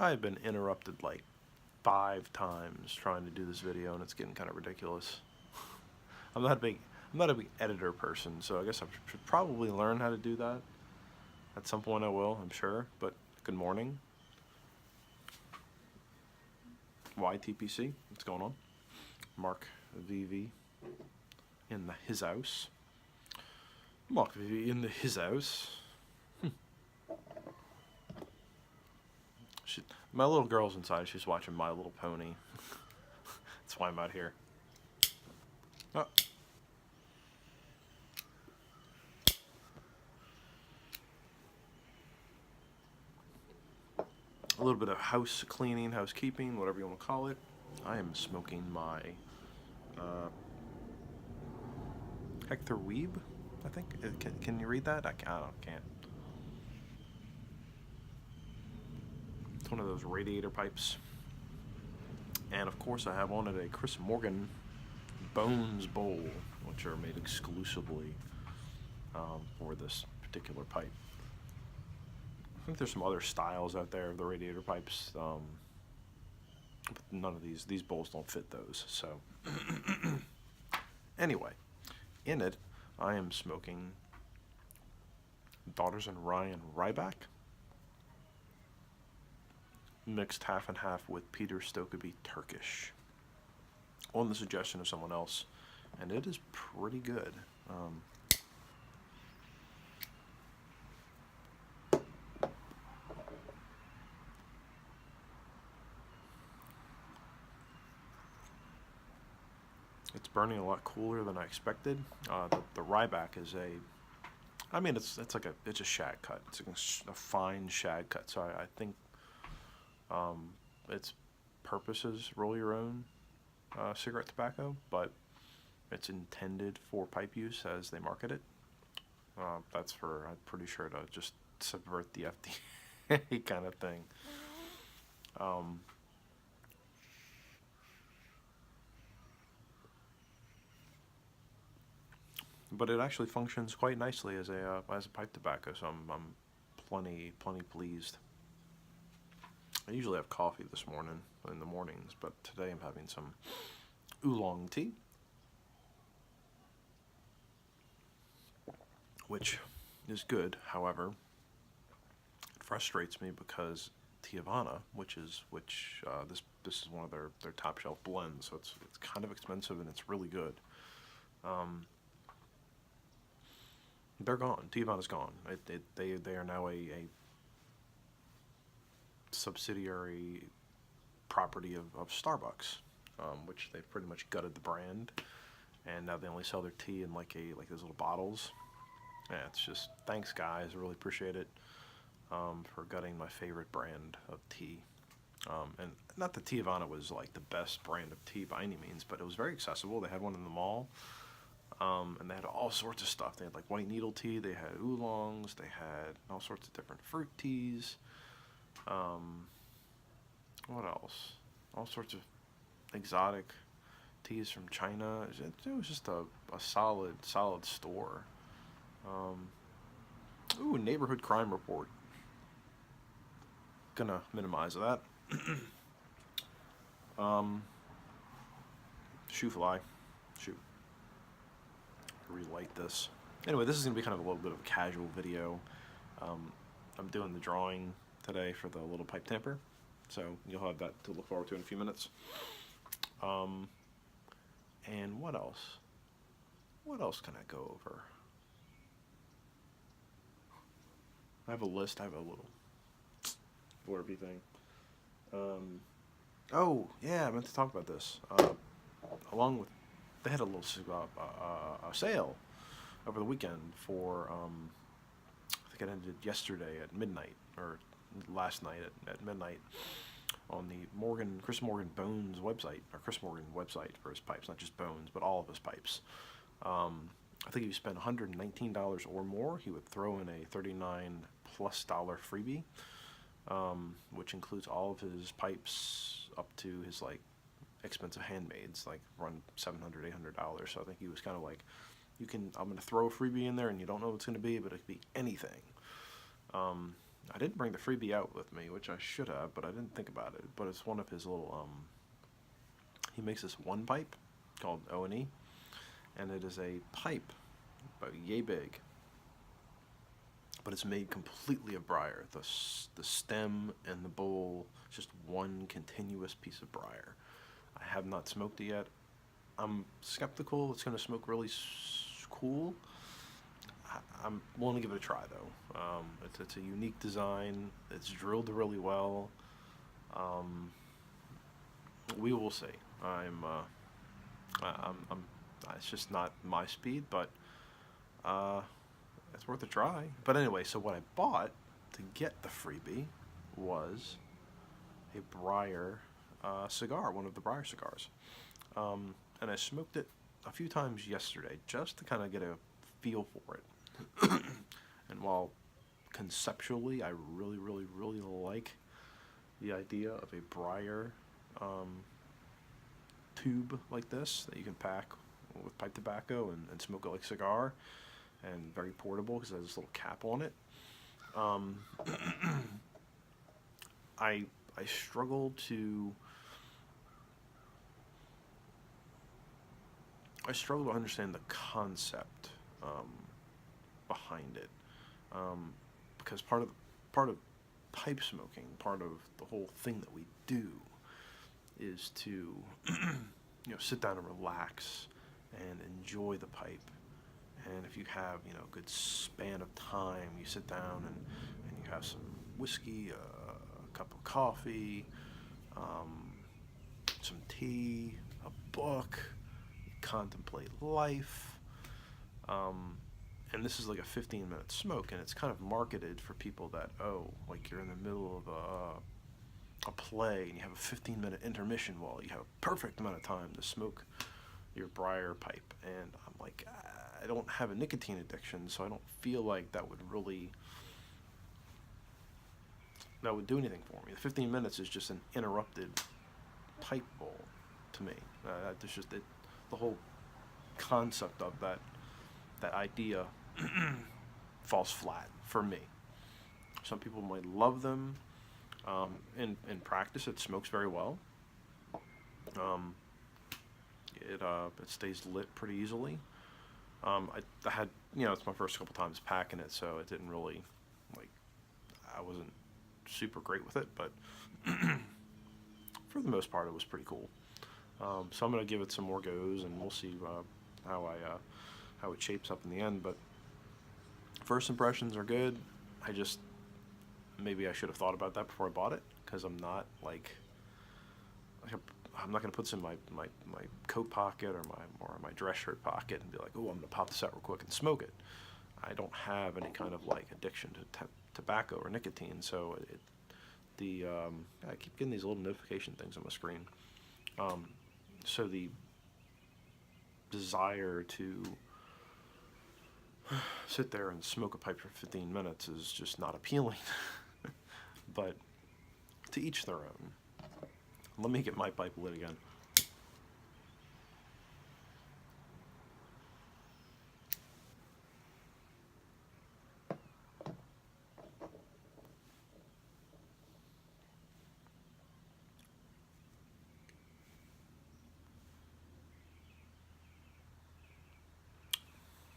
I've been interrupted like 5 times trying to do this video, and it's getting kind of ridiculous. I'm not a big I'm not a big editor person, so I guess I should probably learn how to do that. At some point I will, I'm sure. But good morning. YTPC, what's going on? Mark VV in his house. Mark VV in his house. My little girl's inside. She's watching My Little Pony. That's why I'm out here. Oh. A little bit of house cleaning, housekeeping, whatever you want to call it. I am smoking my Hector Weeb, I think. Can you read that? I can't. It's one of those radiator pipes. And of course I have on it a Chris Morgan Bones Bowl, which are made exclusively for this particular pipe. I think there's some other styles out there of the radiator pipes, but none of these bowls don't fit those. So anyway, in it I am smoking Daughters and Ryan Ryback, mixed half and half with Peter Stokkebye Turkish, on the suggestion of someone else, and it is pretty good. It's burning a lot cooler than I expected. The Ryback is I mean, it's a shag cut. It's a fine shag cut. So I think its purpose is roll your own cigarette tobacco, but it's intended for pipe use as they market it. That's for, I'm pretty sure, to just subvert the FDA kind of thing. But it actually functions quite nicely as a pipe tobacco, so I'm plenty pleased. I usually have coffee this morning in the mornings, but today I'm having some oolong tea, which is good. However, it frustrates me because Tiavana, this is one of their top shelf blends, so it's kind of expensive and it's really good. They're gone. Tiavana's gone. They are now a subsidiary property of Starbucks, which they've pretty much gutted the brand, and now they only sell their tea in like those little bottles. Yeah, it's just, thanks guys, I really appreciate it for gutting my favorite brand of tea. And not that Tiavana was like the best brand of tea by any means, but it was very accessible. They had one in the mall. And they had all sorts of stuff. They had like white needle tea, they had oolongs, they had all sorts of different fruit teas. What else? All sorts of exotic teas from China. It was just a solid store. Ooh, neighborhood crime report. Gonna minimize that. Shoe fly. Shoot. Relight this. Anyway, this is going to be kind of a little bit of a casual video. I'm doing the drawing today for the little pipe tamper, so you'll have that to look forward to in a few minutes. And what else? What else can I go over? I have a list. I have a little blurby thing. Oh, yeah, I meant to talk about this. Along with, they had a little a sale over the weekend for, I think it ended yesterday at midnight, or last night at midnight, on the Chris Morgan Bones website, or Chris Morgan website for his pipes, not just Bones, but all of his pipes. I think if you spend $119 or more, he would throw in a $39+ freebie, which includes all of his pipes up to his like expensive handmaids, like run $700, $800. So I think he was kind of like, I'm going to throw a freebie in there, and you don't know what it's going to be, but it could be anything. I didn't bring the freebie out with me, which I should have, but I didn't think about it. But it's one of his little, he makes this one pipe called O&E, and it is a pipe about yay big, but it's made completely of briar. The stem and the bowl is just one continuous piece of briar. I have not smoked it yet. I'm skeptical it's going to smoke really cool. I'm willing to give it a try, though. It's a unique design. It's drilled really well. We will see. It's just not my speed, but it's worth a try. But anyway, so what I bought to get the freebie was a briar cigar, one of the briar cigars. And I smoked it a few times yesterday just to kind of get a feel for it. And while conceptually I really, really, really like the idea of a briar tube like this that you can pack with pipe tobacco and smoke it like a cigar, and very portable because it has this little cap on it, I struggle to understand the concept behind it, because part of pipe smoking, part of the whole thing that we do, is to sit down and relax and enjoy the pipe. And if you have a good span of time, you sit down and you have some whiskey, a cup of coffee, some tea, a book, you contemplate life. And this is like a 15-minute smoke, and it's kind of marketed for people that, like you're in the middle of a play and you have a 15-minute intermission while you have a perfect amount of time to smoke your briar pipe. And I'm like, I don't have a nicotine addiction, so I don't feel like that would do anything for me. The 15 minutes is just an interrupted pipe bowl to me. There's just the whole concept of that idea falls flat for me. Some people might love them. In practice, it smokes very well. It stays lit pretty easily. I had, it's my first couple times packing it, so it didn't really, I wasn't super great with it, but for the most part, it was pretty cool. So I'm going to give it some more goes, and we'll see how it shapes up in the end. But first impressions are good. Maybe I should have thought about that before I bought it, because I'm not I'm not going to put this in my coat pocket or my dress shirt pocket and be like, I'm going to pop this out real quick and smoke it. I don't have any kind of addiction to tobacco or nicotine, so I keep getting these little notification things on my screen. So the desire to sit there and smoke a pipe for 15 minutes is just not appealing. But to each their own. Let me get my pipe lit again.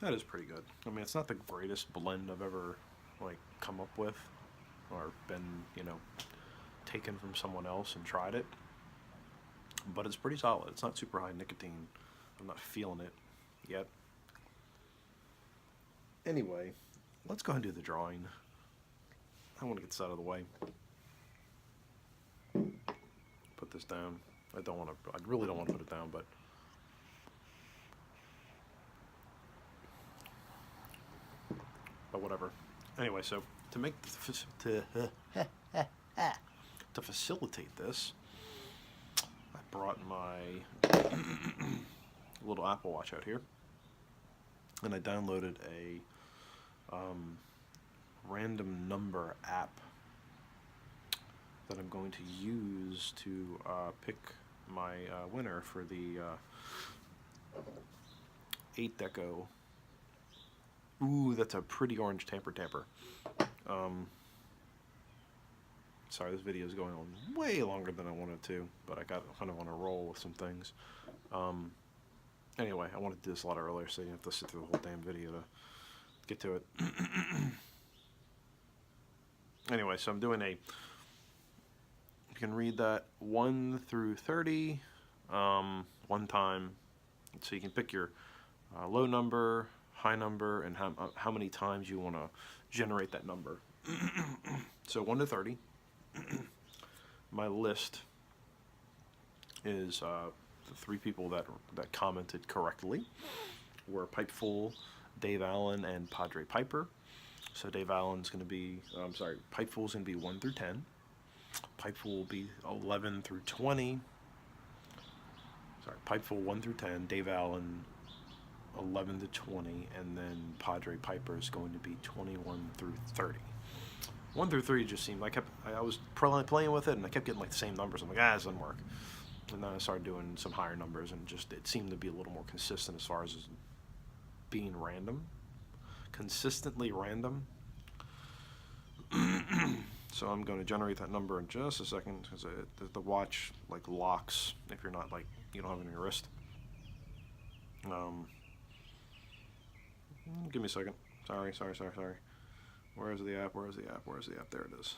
That is pretty good. I mean, it's not the greatest blend I've ever come up with or been, taken from someone else and tried it. But it's pretty solid. It's not super high nicotine. I'm not feeling it yet. Anyway, let's go ahead and do the drawing. I want to get this out of the way. Put this down. I really don't want to put it down, but whatever. Anyway, so to facilitate this, I brought my little Apple Watch out here, and I downloaded a random number app that I'm going to use to pick my winner for the 8 Deco. Ooh, that's a pretty orange tamper. Sorry, this video is going on way longer than I wanted to, but I got kind of on a roll with some things. Anyway, I wanted to do this a lot earlier, so you have to sit through the whole damn video to get to it. Anyway, so I'm doing you can read that 1 through 30 one time. So you can pick your low number, high number, and how many times you want to generate that number. So 1 to 30. My list is the 3 people that commented correctly were Pipeful, Dave Allen, and Padre Piper. So Dave Allen's going to be, Pipeful's going to be 1 through 10. Pipeful will be 11 through 20. Sorry, Pipeful 1 through 10, Dave Allen 11 to 20, and then Padre Piper is going to be 21 through 30. 1 through 3 just seemed, I was playing with it, and I kept getting like the same numbers. I'm like, this doesn't work. And then I started doing some higher numbers, and just it seemed to be a little more consistent as far as being random. Consistently random. So I'm going to generate that number in just a second, because the watch like locks if you're not like, you don't have it on your wrist. Give me a second. Sorry. Where's the app? There it is.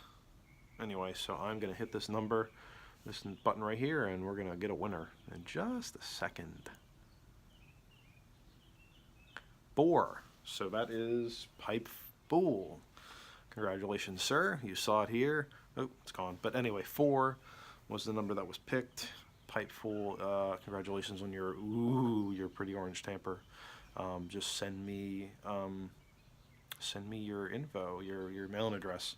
Anyway, so I'm going to hit this number, this button right here, and we're going to get a winner in just a second. 4. So that is Pipeful. Congratulations, sir. You saw it here. Oh, it's gone. But anyway, 4 was the number that was picked. Pipeful, congratulations on your pretty orange tamper. Just send me your info, your mailing address,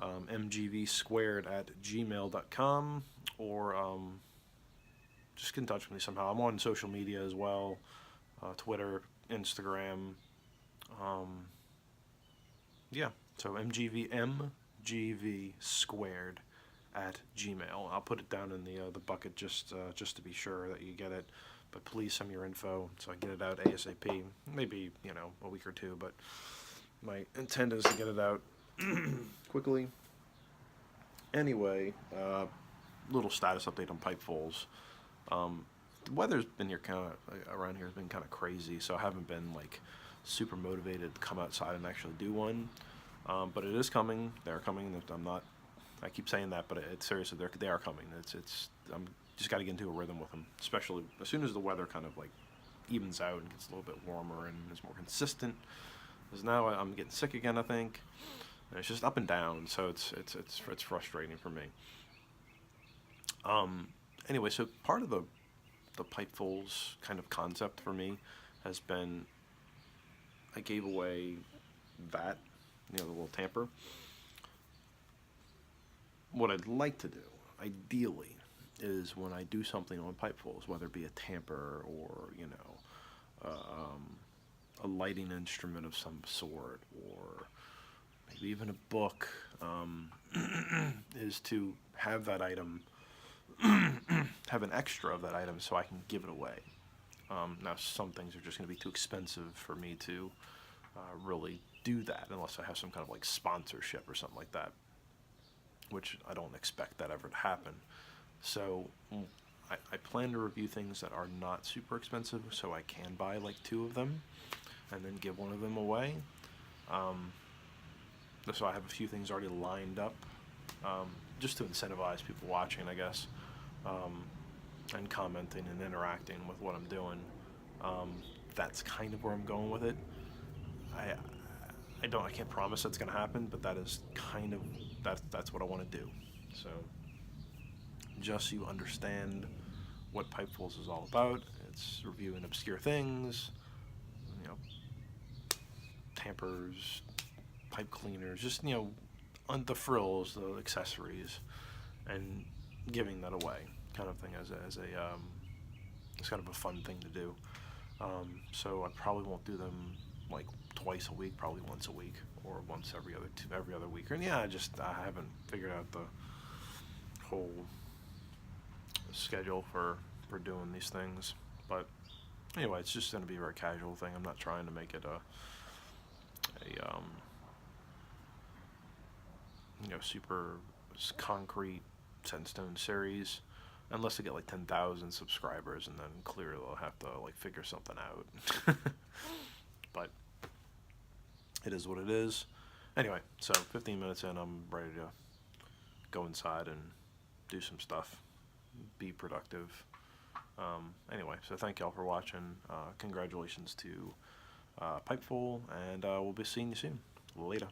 mgvsquared@gmail.com, or just get in touch with me somehow. I'm on social media as well, Twitter, Instagram. Yeah, so mgvsquared@gmail. I'll put it down in the bucket just to be sure that you get it. But please send me your info so I get it out ASAP. Maybe, a week or 2, but my intent is to get it out quickly. Anyway, little status update on Pipefuls. The weather's been here around here has been kind of crazy, so I haven't been like super motivated to come outside and actually do one. But it is coming. They're coming. I keep saying that, but it's seriously, they are coming. I'm just got to get into a rhythm with them, especially as soon as the weather kind of like evens out and gets a little bit warmer and is more consistent. Because now I'm getting sick again, I think. And it's just up and down, so it's frustrating for me. Anyway, so part of the Pipefuls kind of concept for me has been I gave away that, the little tamper. What I'd like to do, ideally, is when I do something on Pipefuls, whether it be a tamper or, a lighting instrument of some sort, or maybe even a book, is to have that item, have an extra of that item so I can give it away. Now, some things are just going to be too expensive for me to really do that unless I have some kind of like sponsorship or something like that, which I don't expect that ever to happen. So I plan to review things that are not super expensive, so I can buy like 2 of them and then give 1 of them away. So I have a few things already lined up, just to incentivize people watching, I guess, and commenting and interacting with what I'm doing. That's kind of where I'm going with it. I can't promise that's going to happen, but that is kind of that's what I want to do. So just so you understand what Pipefuls is all about, it's reviewing obscure things, tampers, pipe cleaners, just on the frills, the accessories, and giving that away, kind of thing as it's kind of a fun thing to do. So I probably won't do them like twice a week, probably once a week, or once every other week. And I haven't figured out the whole schedule for doing these things. But anyway, it's just going to be a very casual thing. I'm not trying to make it a super concrete sandstone series, unless they get like 10,000 subscribers, and then clearly they'll have to like figure something out. But it is what it is. Anyway, so 15 minutes in, I'm ready to go inside and do some stuff, be productive. Anyway, so thank y'all for watching. Congratulations to Pipeful, and we'll be seeing you soon. Later.